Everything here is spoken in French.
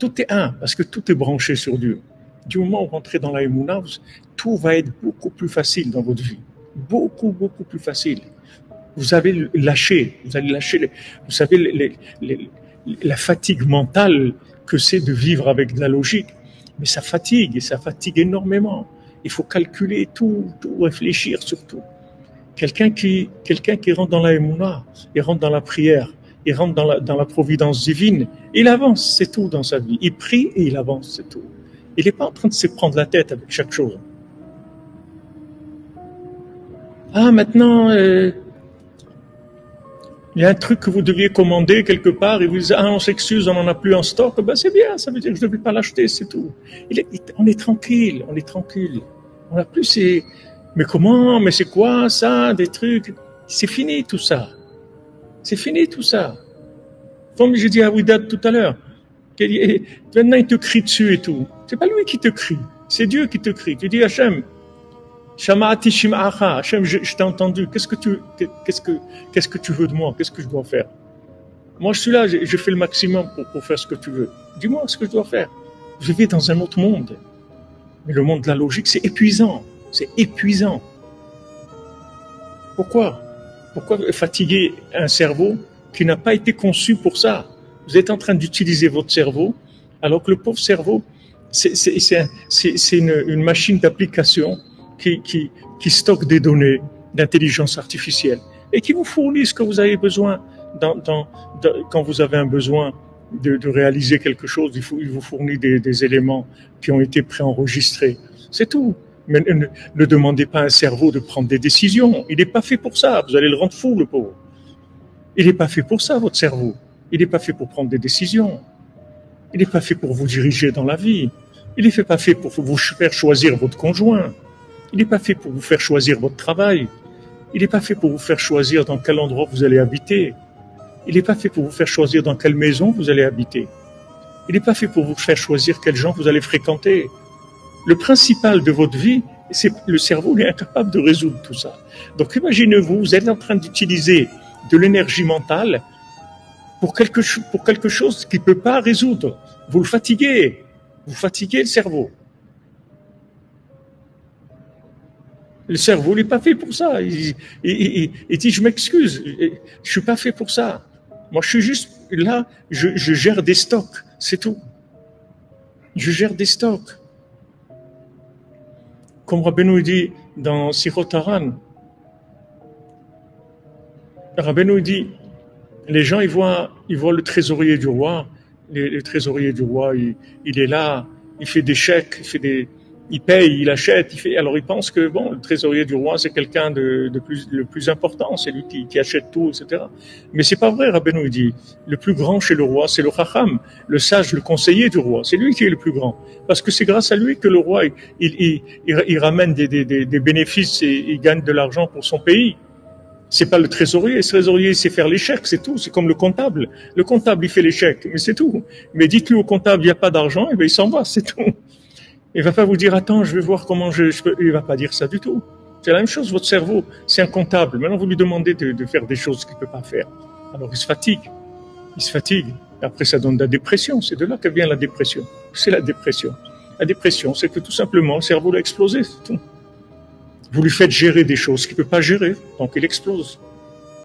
Tout est un, parce que tout est branché sur Dieu. Du moment où vous rentrez dans la Emouna, tout va être beaucoup plus facile dans votre vie. Beaucoup, beaucoup plus facile. Vous allez lâcher, vous savez, la fatigue mentale que c'est de vivre avec de la logique. Mais ça fatigue, et ça fatigue énormément. Il faut calculer tout réfléchir sur tout. Quelqu'un qui rentre dans la Emouna, il rentre dans la prière, il rentre dans la providence divine, il avance, c'est tout dans sa vie. Il prie et il avance, c'est tout. Il n'est pas en train de se prendre la tête avec chaque chose. Ah, maintenant, il y a un truc que vous deviez commander quelque part, et vous dites, ah, on s'excuse, on n'en a plus en stock, ben c'est bien, ça veut dire que je ne devais pas l'acheter, c'est tout. On est tranquille, on est tranquille. On n'a plus ces... Mais comment? Mais c'est quoi ça? Des trucs? C'est fini tout ça. C'est fini tout ça. Comme j'ai dit à Ouidad tout à l'heure, maintenant il te crie dessus et tout. C'est pas lui qui te crie, c'est Dieu qui te crie. Tu dis Hachem, Shama'ati Shim'acha, Hachem, je t'ai entendu, qu'est-ce que tu veux de moi? Qu'est-ce que je dois faire? Moi je suis là, je fais le maximum pour faire ce que tu veux. Dis-moi ce que je dois faire. Je vis dans un autre monde. Mais le monde de la logique, c'est épuisant. C'est épuisant. Pourquoi fatiguer un cerveau qui n'a pas été conçu pour ça? Vous êtes en train d'utiliser votre cerveau, alors que le pauvre cerveau, c'est une machine d'application qui stocke des données d'intelligence artificielle et qui vous fournit ce que vous avez besoin quand vous avez un besoin de réaliser quelque chose. Il vous fournit des éléments qui ont été préenregistrés. C'est tout. Mais ne demandez pas à un cerveau de prendre des décisions. Il n'est pas fait pour ça. Vous allez le rendre fou, le pauvre. Il n'est pas fait pour ça, votre cerveau. Il n'est pas fait pour prendre des décisions. Il n'est pas fait pour vous diriger dans la vie. Il n'est pas fait pour vous faire choisir votre conjoint. Il n'est pas fait pour vous faire choisir votre travail. Il n'est pas fait pour vous faire choisir dans quel endroit vous allez habiter. Il n'est pas fait pour vous faire choisir dans quelle maison vous allez habiter. Il n'est pas fait pour vous faire choisir quels gens vous allez fréquenter. Le principal de votre vie, c'est le cerveau, il est incapable de résoudre tout ça. Donc imaginez-vous, vous êtes en train d'utiliser de l'énergie mentale pour quelque chose qu'il ne peut pas résoudre. Vous le fatiguez. Vous fatiguez le cerveau. Le cerveau n'est pas fait pour ça. Il dit, je m'excuse, je ne suis pas fait pour ça. Moi, je suis juste là, je gère des stocks, c'est tout. Je gère des stocks. Comme Rabbeinu dit dans Sichot Haran, Rabbeinu dit, les gens, ils voient le trésorier du roi. Le trésorier du roi, il est là, il fait des chèques, il paye, il achète, alors il pense que bon, le trésorier du roi, c'est quelqu'un le plus important, c'est lui qui achète tout, etc. Mais c'est pas vrai, Rabbeinu dit, le plus grand chez le roi, c'est le Chacham, le sage, le conseiller du roi, c'est lui qui est le plus grand. Parce que c'est grâce à lui que le roi, il ramène des bénéfices et il gagne de l'argent pour son pays. C'est pas le trésorier. Le trésorier, il sait faire les chèques, c'est tout. C'est comme le comptable. Le comptable, il fait les chèques, mais c'est tout. Mais dites-lui au comptable, il n'y a pas d'argent, et bien il s'en va, c'est tout. Il va pas vous dire, attends, je vais voir comment je peux. Il va pas dire ça du tout. C'est la même chose, votre cerveau, c'est un comptable. Maintenant, vous lui demandez de faire des choses qu'il peut pas faire. Alors, il se fatigue. Et après, ça donne de la dépression. C'est de là que vient la dépression. C'est la dépression. La dépression, c'est que tout simplement, le cerveau l'a explosé, c'est tout. Vous lui faites gérer des choses qu'il ne peut pas gérer, donc il explose.